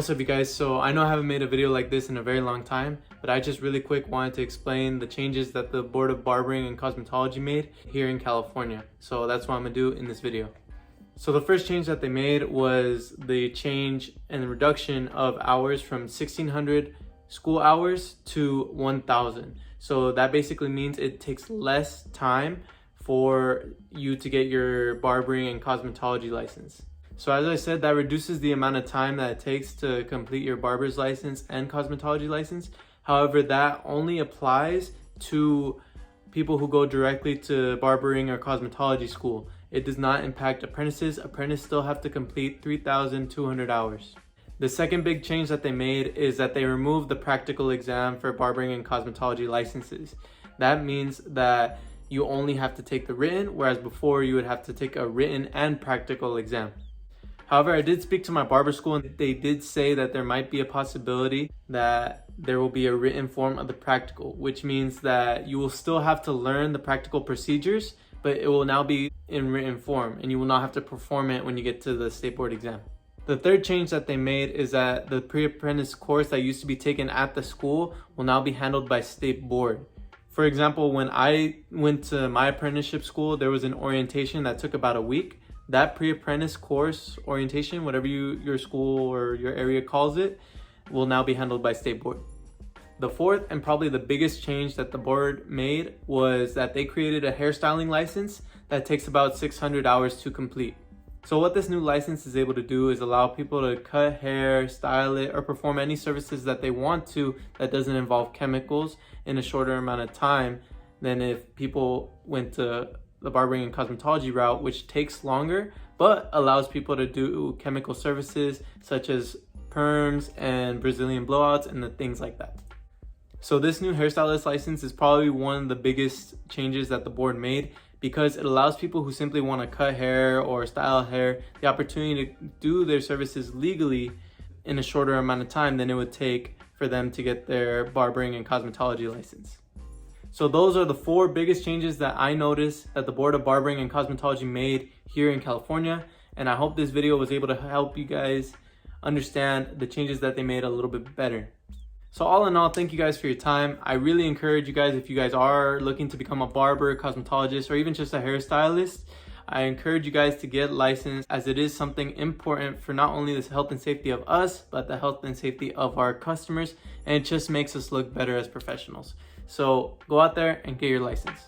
What's up you guys? So I know I haven't made a video like this in a very long time, but I just really quick wanted to explain the changes that the Board of Barbering and Cosmetology made here in California. So that's what I'm gonna do in this video. So the first change that they made was the change and the reduction of hours from 1,600 school hours to 1,000. So that basically means it takes less time for you to get your barbering and cosmetology license. So as I said, that reduces the amount of time that it takes to complete your barber's license and cosmetology license. However, that only applies to people who go directly to barbering or cosmetology school. It does not impact apprentices. Apprentices still have to complete 3,200 hours. The second big change that they made is that they removed the practical exam for barbering and cosmetology licenses. That means that you only have to take the written, whereas before you would have to take a written and practical exam. However, I did speak to my barber school and they did say that there might be a possibility that there will be a written form of the practical, which means that you will still have to learn the practical procedures, but it will now be in written form and you will not have to perform it when you get to the state board exam. The third change that they made is that the pre-apprentice course that used to be taken at the school will now be handled by state board. For example, when I went to my apprenticeship school, there was an orientation that took about a week. That pre-apprentice course orientation, whatever your school or your area calls it, will now be handled by state board. The fourth and probably the biggest change that the board made was that they created a hairstyling license that takes about 600 hours to complete. So what this new license is able to do is allow people to cut hair, style it, or perform any services that they want to that doesn't involve chemicals in a shorter amount of time than if people went to the barbering and cosmetology route, which takes longer, but allows people to do chemical services such as perms and Brazilian blowouts and the things like that. So this new hairstylist license is probably one of the biggest changes that the board made because it allows people who simply want to cut hair or style hair the opportunity to do their services legally in a shorter amount of time than it would take for them to get their barbering and cosmetology license. So those are the four biggest changes that I noticed that the Board of Barbering and Cosmetology made here in California. And I hope this video was able to help you guys understand the changes that they made a little bit better. So all in all, thank you guys for your time. I really encourage you guys, if you guys are looking to become a barber, cosmetologist, or even just a hairstylist, I encourage you guys to get licensed as it is something important for not only the health and safety of us, but the health and safety of our customers. And it just makes us look better as professionals. So go out there and get your license.